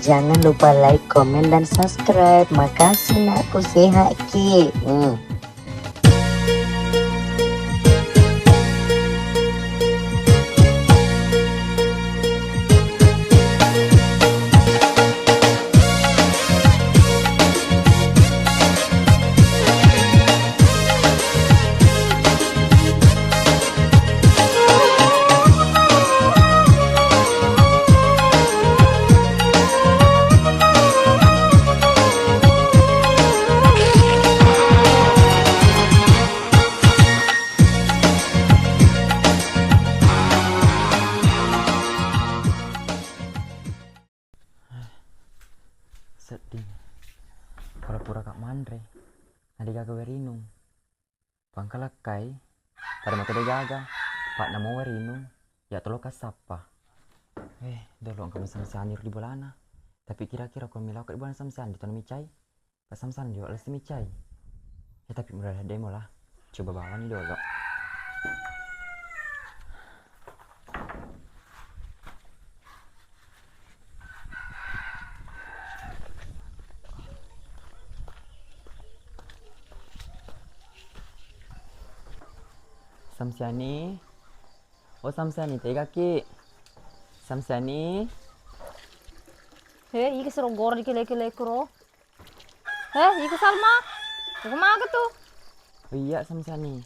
Jangan lupa like, komen, dan subscribe. Makasih nak, aku sehat ki. Sedih pura-pura kak mandre nadi gaga werinung pangkalakai pada mata de gaga pak namo werinung ya tolo kasapa dolo angka samsanir di bolana tapi kira-kira kau milau ke di bolana samsan di tanah micai pas samsan juga les micai ya tapi mudah demo lah coba bawa nih dolo. Samsiani, oh Samsiani, tega ki, Samsiani. Iki suruh goreng kile-kile kuro. Iki Salma, kumaha tuh? Oh iya Samsiani,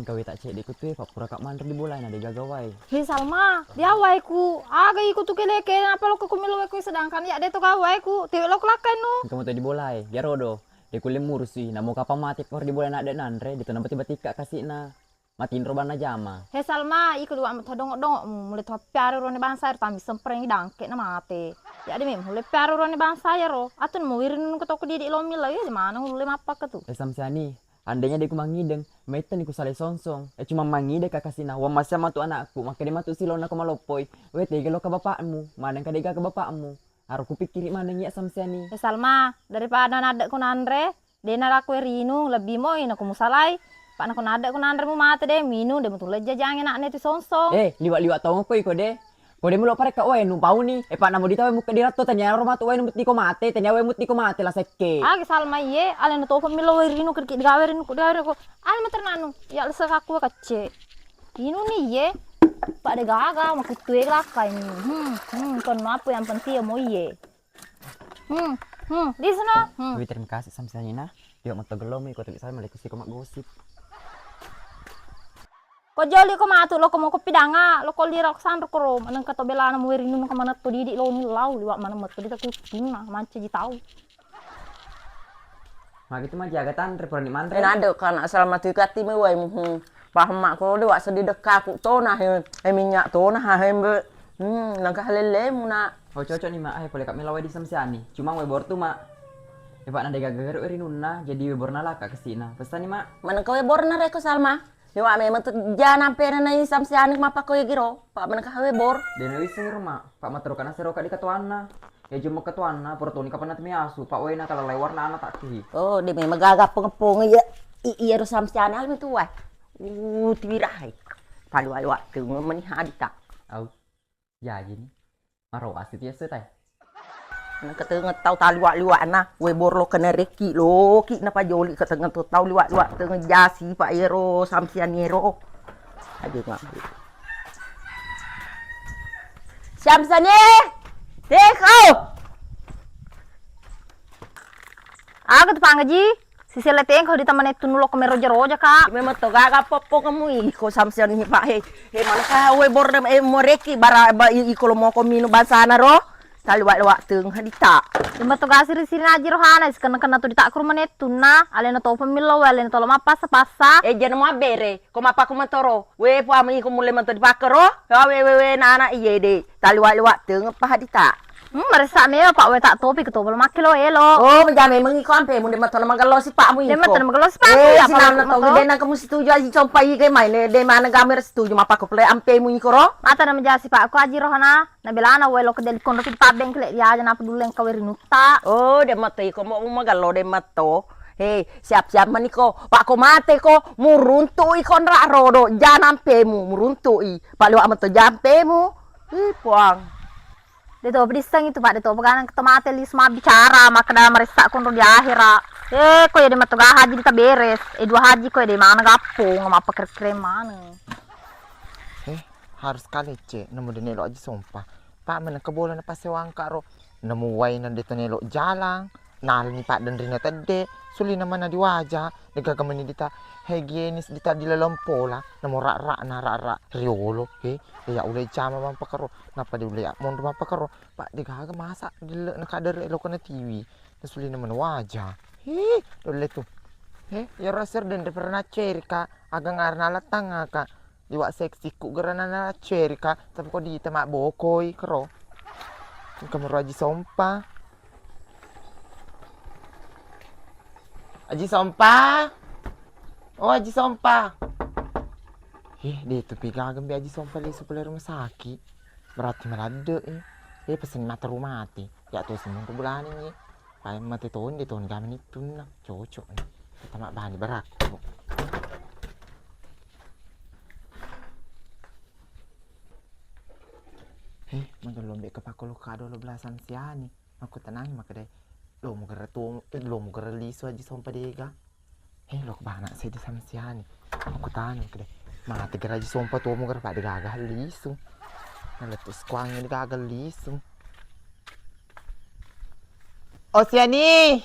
kau tak cek diku tuh, pak pura kak mandor di bola na de gagawai. Salma, dia waiku, aga iku tuh kile-kile, apa lo kumilu waiku sedangkan ya dia tuh waiku, tiwek lo kelakan no. Kamu tuh di bola ya rodo, de kulim mursi, namo kapal mati kor di bola na de nandre, di tanah tiba-tiba kasih na. Matiin roban na jama. Salma, iku dua amat dongok mulai tuh piara rone bangsa tami sempreng dangke na mate. Ya de mem, mulai piara rone bangsa ya ro. Atun mau wirin ku toko di lomi lah ya di mana mulai apa ke tuh. Samsiani, andainya deku mangideng, meiten iku sale sonsong. Cuma mangide kakasina, wa masya matu anakku, maka dia matu silona ko malopoi. Tega lo ke bapakmu, mana ka dega ke bapakmu. Haru ku pikiri mana ya Samsiani. Salma, daripada nada ku nandre, dena aku rinu lebih mo ina ku musalai. Pak nak nada ko nandre mo mate de minu de betul aja jangan nak neti sonsong. Liwat tong ko iko de. Ko de mulo pare ka oe nu pau ni. Pak namo ditawe muka dirato tanya ro matu oe nu muti ko mate, tanya oe muti ko mate la sekke. Salma ye, ale no to ko milo rinu kerki digawerin ko ko. Ale maternanu, ya lesa aku kacce. Inu ni ye. Pak de gaga mau kutue lakai ni. Kon apa yang penting mo ye. Di sana. Terima kasih Samsiani na. Dia mata gelom iko tapi saya melekus ko mak gosip. Ko joli ko matu lo ko mo ko pidanga lo ko lirak sandro ko rom anang kato belana mo werinu no kamana to di lo ni law liwat mana mat di ta kutina manca ji tau. Mak itu mah jaga tan repor ni mantre. Nado kan asal mati kati me wai paham mak ko de wak sedi deka ku to nah minyak to nah hembe langkah lele muna. Oh cocok nih mak boleh kak melawai di Samsiani. Cuma webor tuh mak. Pak nade gagar werinun na jadi webor nala kak kesina. Pesan nih mak. Mana kau webor na reko Salma? Dewa memang tu jangan pernah nai Samsiani mapa kau giro. Pak mana kau webor? Dena wisir mak. Pak matero kana seroka di ketuana. Ya cuma ketuana portoni kapan nanti miasu. Pak wena kalau lewar na anak tak ki. Oh dia memang gagap pengepung ya. Iya ro Samsiani almi tu wai. Tibirai. Palu alu tu meni hadita. Au. Ya gini. Maro asit ya setai. Kata tau tali wak na webor lo kena reki lo ki na pa joli kata tu tau liwat tengah jasi pak ero Samsiani ero aduh ngak Samsiani dekau Aga tu pangaji sisi leteng kau di taman itu nulo kamera roja kak. memang tu gak apa-apa kamu iko Samsiani pak he mana ka webor mo reki bara iko lo mau komino basana ro tali wak teng hadita. Lima to gasir sini aja rohana kena tu ditak rumah netu na ale na to pemilo ale na to lama pasa jangan mau bere ko mapa ko matoro we po ami ko mulai manto di pakero we na anak iye de tali wak teng pa hadita. Marisa meo pak we tak topi ke to belum makilo elo. Oh menjame mengi konpe mun de matolo magalo si pakmu iko. Dia matan magalo si pakmu ya pa na to de na kamu setuju aji compai ke main de mana gamer setuju mapa ko play ampe mu iko ro. Mata na menjasi pak ko aji rohana na belana we lo ke del kondo ki tabeng kle dia aja na peduli yang kawerinuta. Oh de mato iko mo magalo de mato. Siap-siap maniko pak ko mate ko muruntu iko nra rodo jangan ampe mu muruntu i pak liwat mato jampe mu. Puang. Dia tuh pedisang itu Pak, dia tuh pegangan ketemate li semua bicara maka dalam meresak kono di akhirat. Kok ya dia matu haji kita beres. 2 haji kok ya dia mana gapung sama apa kere mana. Harus kali cek nemu di nelo aja sumpah. Pak mana kebolan pas sewang karo nemu wainan di nelo jalan. Nal ni Pak dan Rina tade suli nama na di wajah nega kamani dita higienis dita di dalam pola namo rak na rak riolo ya ulai cama bang pakaro napa di ulai mon rumah pakaro Pak digaga masak di na kadar elo kana TV na suli nama na wajah dole tu ya raser dan de pernah cerika agang arna latang ka diwa seksi ku gerana na cerika tapi kok di temak bokoi kero kamar aji sompa Aji Sompa. Oh, Aji Sompa. Dia tuh pigagam bi Aji Sompa li supaya rumah sakit. Berarti malade pesen mata rumah mati. Ya tuh semua ke bulan ini. Paling mati tahun di tahun gamen itu nah. Cocok nih. Kita mak bahan berak. Mungkin lombe kepakul kado 12-an siani. Aku tenang maka deh. Lo mau gara liso aja sompa dega. Lo kebanak saya di sama siani. Aku tanya ke deh. Mati gara aja sompa tuh mau gara pada gagal liso. Naletus kuangnya gagal liso. Oh siani,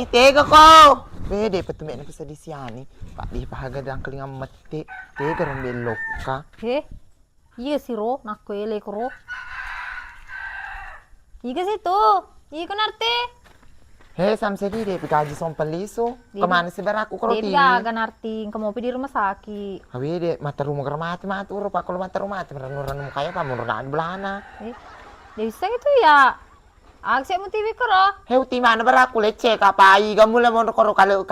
tega kau. Bede petumik na bisa di siani. Pak di pahaga dan kelinga mati. Tega rombe loka. Iya sih ro, nak ele kro. Iya sih Iya kan arti? Samsedi deh gaji sompa liso. Kemana sih beraku kalau Dia gagan arti, kamu di rumah sakit. Hawi deh mata rumah kermati uro pak kalau mata rumah merenung kaya pak merenung belana. Dia bisa gitu ya. Aksek mu TV kero. Uti mana beraku lecek apa kamu lah mau koro kalau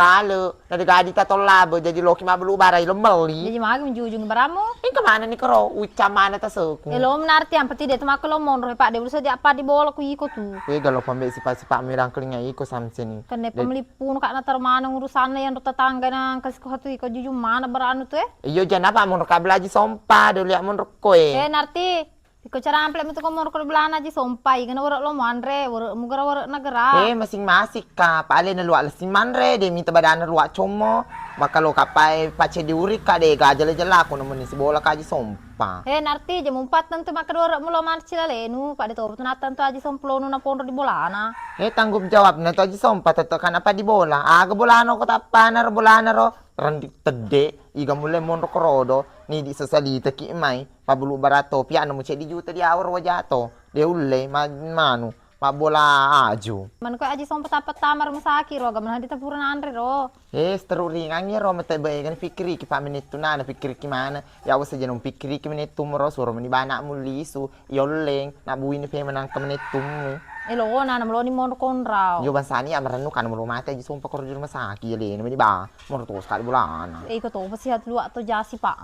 dari gadi tato labo jadi loki mah belu barai lembeli. Jadi magi menjujung beramu. Kemana nih koro uca mana taseku. Lo menarti yang peti dia temak lo mau pak dia berusaha apa di bola ku iko tuh. Kalau pambek si pak mirang kelingnya iko samseni. Kan pemelipu nak natar mana urusan yang tetangga nang kasih kau tuh iko jujung mana beranu tuh Iyo jangan apa mau kabel aja sompa dulu ya mau koe. Narti. Iko cara ample itu kamu kalau belana aja sompai kena warak lo mandre warak mugara warak negara. Masing-masing ka pale na luwa lasin manre de minta badana luwa chomo maka lo kapai pace diuri ka de ga jala-jala ko naman si bola ka aja sompa. Narti jam 4 nanti maka warak mulo marcila lenu pada to tunatan to aja somplo na pondro di bolana. Tanggung jawab na to aja sompa tetekan apa di bola. Aga bolano ko tapana ro bolana ro. Randik tede iga mulai mondok rodo ni di sesalita ki mai pabulu barato piano mo di juta di awar wajato de ulle manu pa bola aju man ko aji sompa tapat tamar masaki ro gaman hadi tapuran andre ro seteru ringannya ro mete bayan fikri ki pa menit na fikri ki mana ya wasa janum fikri ki menit tumro suro meni bana mulisu yolleng na buini pe menang ke menit tumu lo na namlo ni mondok konrao yo bansani amaranu kan mo mate aji sompa kor di rumah sakit le ni ba mo to sekali bulan ko to pasihat lu atau jasi pak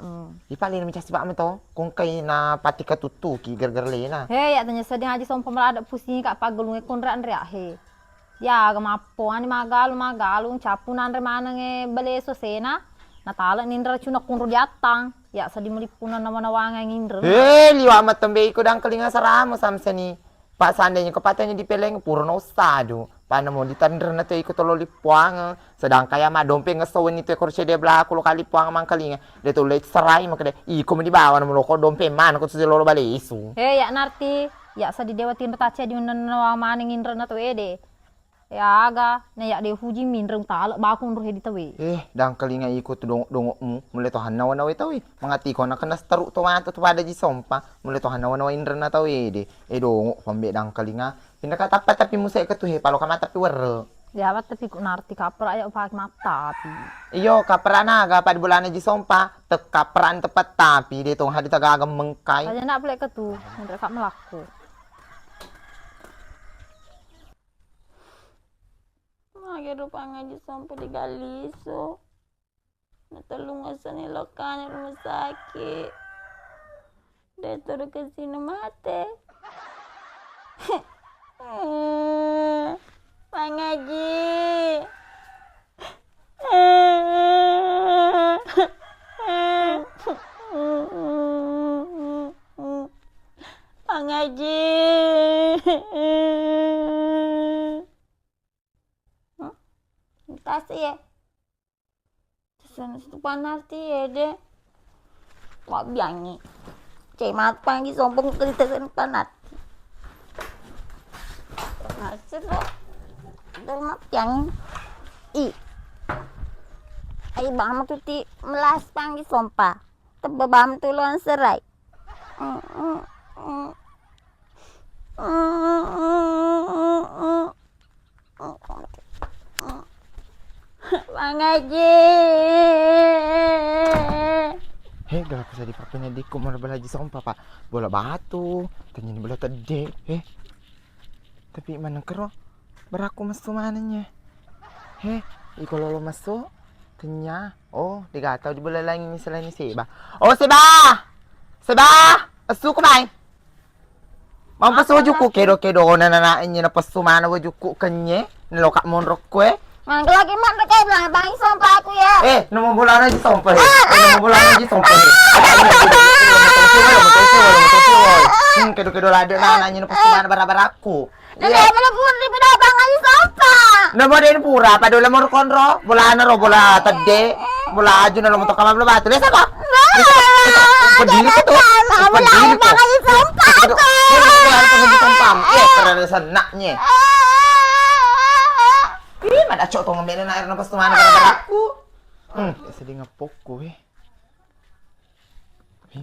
Ipalin macam siapa to kung kay na pati ka tutuki gargar lena. Ya tanya sedih aja sompa melada pusing kak pagulung konra andre ya gamapo ani magalung capun andre mana nge bale sosena natala nindra cuna kunro diatang ya sedih melipunan nama nawanga ngindra Liwa amat tembe ko dang kelinga saramo samseni. Pak seandainya kepatanya dipeleng purno sadu. Paano mo ditandra na to ikut tolo lipuang. Sedang kaya madompe ngesawan itu ekor dia belah kulo kali puang mang kalinga. Dia tuh leit serai makanya iko mo di bawah na mo ko dompe man ko sa lolo bali isu. Ya narti ya sa di dewa tin tace di nanawa maning indra na to ede. Ya aga na ya de huji mindreng tala bakun rohe di tawe. Dang kalinga ikut dongok mu mulai to hanawa nawe tawe. Mangati ko na kanas taru to mato to pada ji sompa. Mulai to hanawa nawa indra na tawe de. Dongok pambe dang kalinga. Pinakatapat tapi musay katuhe palo ka mata piwer. Ya tapi ku narti kapra ya pak mata tapi. Iyo kapra naga pada bulan ji sompa tek kapran tepat tapi de tong hadi tagagam mengkai. Aja nak plek ketu, ndek kak melaku. Akhirnya pangaji sampai di Galiso. Natulung asan ilokan rumah sakit. Dia turun ke sini mati. Pangaji. Pangaji. Aji. Kasih ya. Sana situ panas ya deh. Kok biangi. Cai matang di sombong kerita sana panas. Masih lo. Dalam yang ay bang tuti melas pang sompa tebabam tulon serai Bang Haji. Heh, galak sa di papanya di ko marabala di sa kong papa. Bola batu, tanya ni bola tadi. Tapi mana kero? Beraku mas tumananya. Heh, iko lolo maso. Tanya. Oh, digataw di bola lang ini selain ni Seba. Oh, Seba! Seba! Asu ko bay. Mampasuju ko kedo-kedo na nanaan niya na pasumana waju ko kanye. Naloka monrok ko eh. Mang lagi man kayak bilang bang sompa aku ya. Namo bola na di sompa he. Namo bola na di sompa he. Kedo-kedo lado na nananya na pasumana bara-bara aku. Nade malah pun di bang aja sompa. Namo din pura padola mo konro. Bola na ro bola tade. Bola ajo na lo mo to kamam batu. Lesa ko. Pedili ko to. Pedili ko. Bang aja sompa. Harus sompam. Karena senaknya. Ih, mana cok tong ngambilin air nafas tuh mana bara aku. Sedih ngepok gue.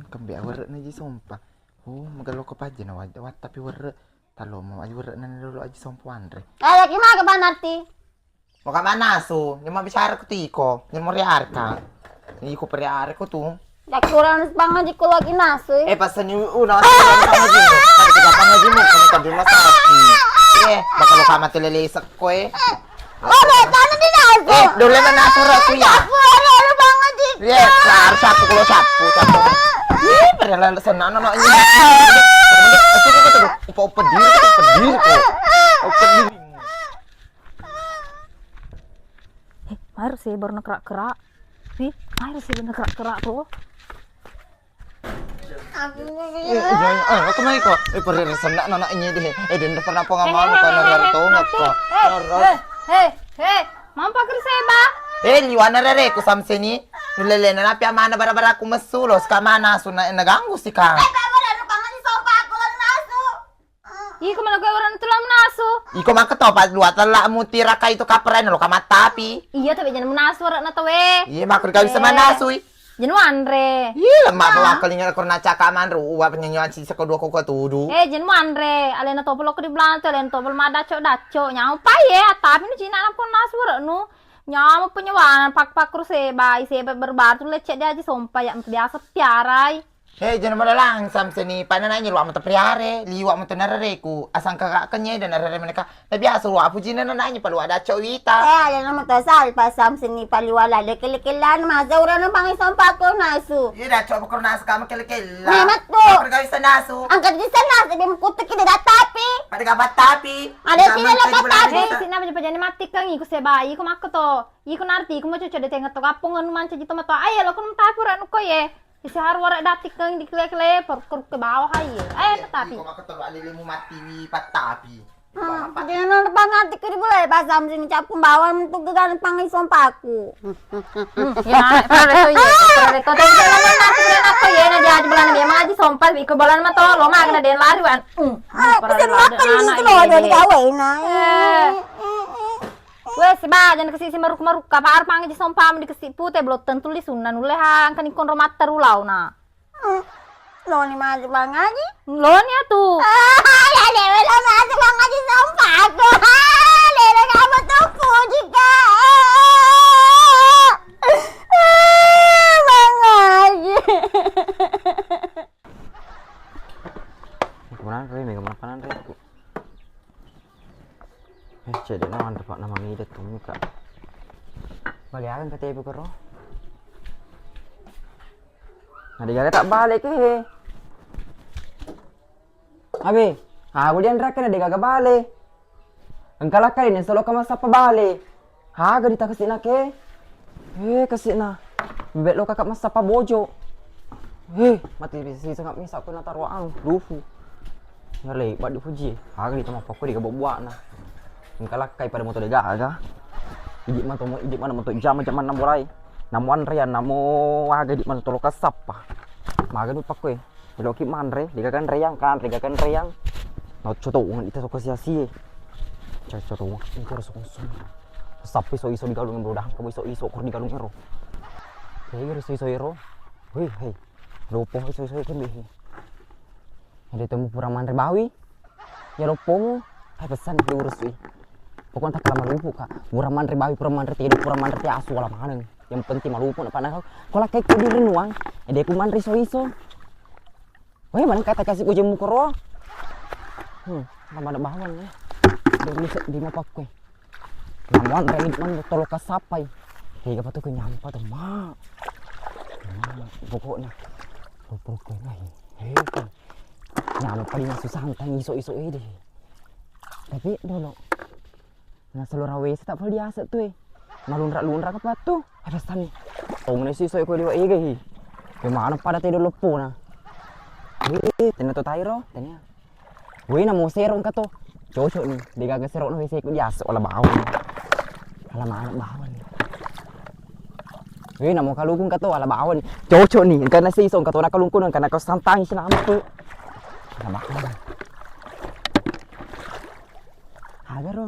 Kembe aweret na aja sompa. Oh, magalo ko pa dyan wat tapi weret. Talo mo aja weret na dulu aja sompa andre. Ada gimana ke Banarti? Mau ka mana so? Yung mabisara ko tiko. Yung mo riar ka. Hindi ko periar ko tuh. Ya kurang bang aja ko lagi nasu. Pasan yung una. Pangajin mo. Pangajin mo. Kami ka din masaki. Baka lo ka matililisak ko eh. Oh, betul di nasu. Dulu na nasura ko ya. Ada bang aja. Klaro sapu ko sapu. Padahal senang ano ini. Asu ko tuh. Upa diri ko. Upa diri. Air sih baru kerak-kerak. Nih, air sih bener kerak-kerak tuh. Kemana kok? Perih senang anak ini deh. Dan depan apa ngamal ko na to ngako. Hei, mampa kri Seba. Liwana rere ko samseni. Nulele na pia mana bara-bara ko masulos ka mana suna naganggu si ka. Ih, kemana gue orang tulang menasu? Iko man ketopat luat tala mo tira ka ito kapren lo kamatapi. Iya, tapi jangan menasu orang na we. Iya makro ka bisa manasui. Jangan Andre. Iya lemah bawa kalinya ko na caka man ru wa penyanyuan si sa kedua ko katudu. Jangan Andre. Alena topol ko di belakang, alena topol madaco nyau pa ye, tapi nu cina na pun nasu nu. Nyau penyewanan pak Seba, Seba berbar tu lecet dia aja sompa ya biasa piarai. Jangan malalang samseni panananya luak mo tapriare, liwak mo tanarareku, asang kakakanya dan narare mereka. Tapi aso luak pujina nananya palu ada cowita. Alena mo tasal pasam sini paliwala lekelekelan mazauran ng pangisompa ko nasu. Iya dah coba kau nasu kamu kelekela. Memat po. Pergi sa nasu. Angkat di sana, sabi mo kutik kita tapi. Pada kabat tapi. Ada sila lapat tapi. Sinabi pa dyan mati kang iko Seba, iko makto. Iko narti, iko mo chucho de tenga to kapong anu mancha jito mato. Ay, lo kun tapi ranu ko ye. Isi har warak datik kang dikle-kle perkur ke bawah aye. Tapi. Iko makto alilimu mati patapi. Jangan banget di boleh pasam sini capung bawah untuk gegan pangisompa aku. Ya, pero ko tayo lang na natin ako ye na diyan bulan dia mga sompa iko bulan ma to lo ma na den lari wan. Kasi makan ni lo dari gawe na. Wes ba jangan kasi si maruk-maruk ka paar pangi sompa mo di kasi pute blot tentu li sunan ulehan kan ikon romater ulaw na. Lo ni maju bang aji. Lo ni atuh. Ya dewe lo maju bang aji sompa aku. Lele kamu tuh puji ka. Bang aji. Kemana Re? Mega mana Re? Jadi nawan dapat nama midet tuh muka. Balik akan kata ibu kero. Nah dia tak balik ke. Abi, kemudian rakan dia gak balik. Engkau lah kali ni selalu kamu sapa balik. Gak dita kasih nak ke? Kasih nak. Bebek lo kakak mas sapa bojo. Mati bisi sangat misak aku nak taruh ang lufu. Ya lebat di Fuji. Harga di tempat pokok di buat nah. Engkalak kai pada motor gaga. Ijik mana motor jam mana borai. Namuan rian namo harga di mana tolok kasap pa. Maga du pakwe. Bilo ki manre, digagan reyang kan, digagan reyang. No coto ngan ita sok sia-sia. Coto itu harus konsum. Sapi iso di galung bro dah, kamu iso kor di galung ero. Hei iso ero. Hei. Lopo iso kembe. Ada temu pura manre bawi. Ya lopo mu. Pesan diurus wi. Pokoknya tak lama lupu kak. Pura manre bawi, pura manre tidur, pura manre ti asu ala mana. Yang penting malupu nak panah kau. Kalau kayak kau diri nuang, ada aku manre iso. Weh mana kata kasih ku jemu koro. Nama ada bawan ya. Di mapak kue. Namuan rengit man tolok kasapai. Higa patu ke nyampa tuh mak. Pokoknya. Pokoknya lagi. Hei. Nyampa di nasu santan iso deh. Tapi dulu. Nah seluruh WC tak perlu biasa tuh. Malunrak apa tuh? Ada stan. Tong nasi iso ko liwa iga hi. Gimana pada tidur lepo nah. Tena to tairo, tanya. Weh na mo serong ka to. Cocok nih, digaga serong na WC ko biasa wala bawon. Ala anak bawon. Weh na mo kalungkung ka to wala bawon. Cocok nih, kana si isong ka to na kalungkung kana ka santang sinama ko. Ala bawon. Agaro.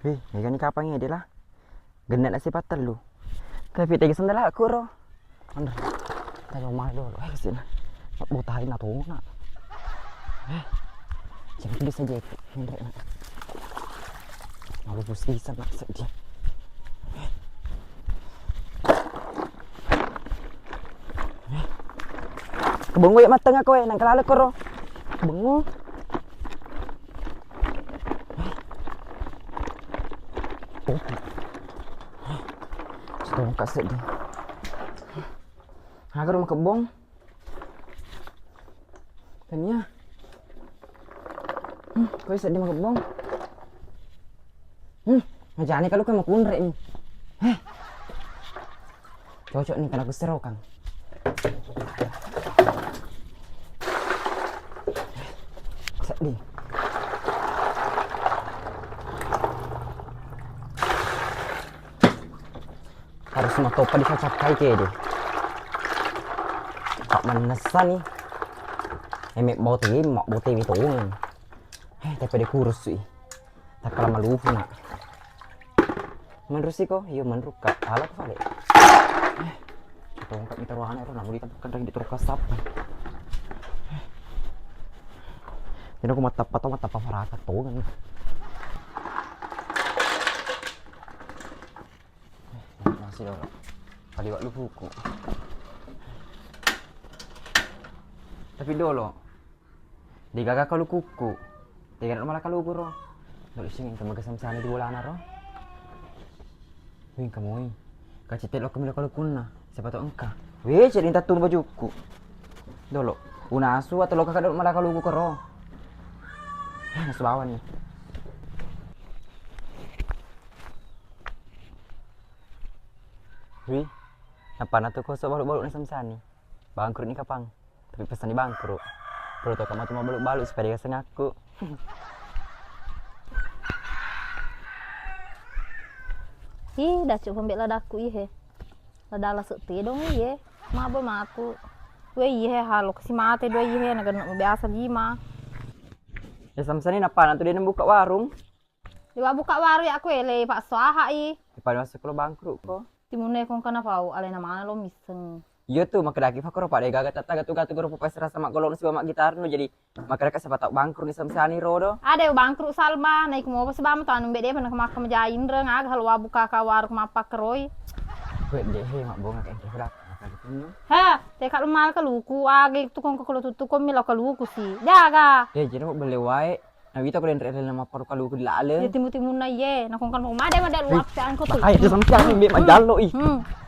Weh, ni kapang dia lah. Genat nasi patel lu. Tapi tiga sandal aku ro. Andar. Tayo malo. Kesini. Botahin na to na. Jangan bisa aja Hendrik nak. Malu pusisan nak sedih. Kebengu ya mateng aku nang kalala ko ro. Kebengu. Sudah ka sedih. Hagar rumah kebong. Tanya. Kau sedih makan bong. Macam ni kalau kau makan rek ni. Cocok ni kan aku serokan. Sedih. Harus semua topa dicapai ke dia. Kak menesan ni. Emek bote itu. Tapi dia kurus sih. Tak kalah malu nak. Menurut sih kok, iya menurut kak. Alat kali. Kita ungkap minta ruangan itu, namun ditampilkan lagi di turkas apa. Jadi aku mata faraka tuh kan. Masih dulu. Tadi waktu buku. Tapi dulu. Digaga kalau kuku. Tiga malah kalau guru. Lalu singin kamu kesam-sama di bulan aro. Wih kamu kacitet lo kami kalau kuna. Siapa tahu engkau. Wih jadi tak tunggu bajuku. Dulu. Una asu atau lo kakak malah kalau guru kero. Nasu bawan nih. Wih. Apa natu kau baru-baru nih samsani. Bangkrut nih kapang. Tapi pesan di bangkrut. Perlu tau kamu cuma balut supaya dia sengaku. Dah cukup ambil ladaku ihe. Ladala sekti dong ihe. Mabo maku. Weh ihe halo kasi mate dua ihe na ganun biasa lima. Ya samsani napa nanti dia buka warung. Diwa buka warung ya aku ele pak swaha i. Pada masuk lo bangkrut kok. Timune kong kana pau ale na mana lo miseng. Iya tuh maka daki fakor pada gagat tata gatu guru pupes rasa mak golong si mak gitar nu jadi maka siapa tahu bangkrut ni samsani rodo. Ada bangkrut salba naik mau pas bam tanu bede pernah kemak jain reng ag halwa buka ka warung mapak keroi. Gue deh mak bonga kayak berat. Ha, teka lumal ka luku ag tukong ko tutukon mila ka luku si. Jaga. Jadi mau beli wae. Nah kita kalian rela nama paru kalau ke lale. Ya timu-timu na ye, na kung kan mo made luap saan ko to. Ay, itu samsani mbak majalo ih.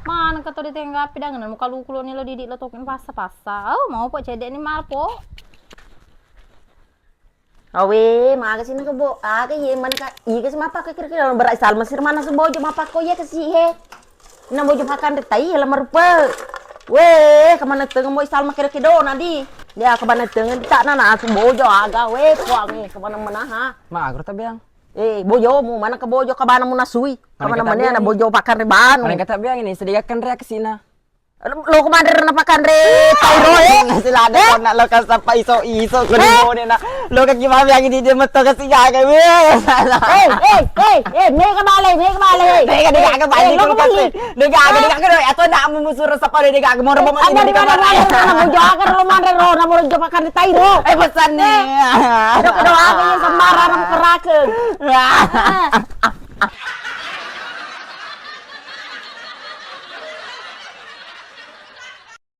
Mana ka to di tengah pidangan mo kalukulo nilo didik lo tokin pasa-pasa. Oh, mau po cede ni mal po. Awe, maga sini ke bo. Aga ye man ka iya kasi mapa ka kira-kira berai salma sir mana sebojo mapa ko ye kasi he. Na bojo makan de tai la marupa. We, kamana tengah mo salma kira-kira do nadi. Dia ke mana tengen tak nana tu bojo aga we kuang ke mana mana ha. Ma agro ta biang. Bojo mu mana ke bojo ke mana mu nasui. Ke Mana mana kata mana biang bojo pakan reban. Paling kata biang ini sediakan reaksi na. Lo kemarin na pakan re tairo Sila ada kau nak lo kasapa iso ko ni na. Lo ka gimana biang ini dia meto kasi gaga we. Me ka bale. Teka digaga balik ko kasi. Digaga ato na mumusuro sa pare digaga mo robo Ada di kamar na bojo aga lo mare ro na bojo pakan re tairo. Pesan ni. Doa ka yung samara na kerakeun.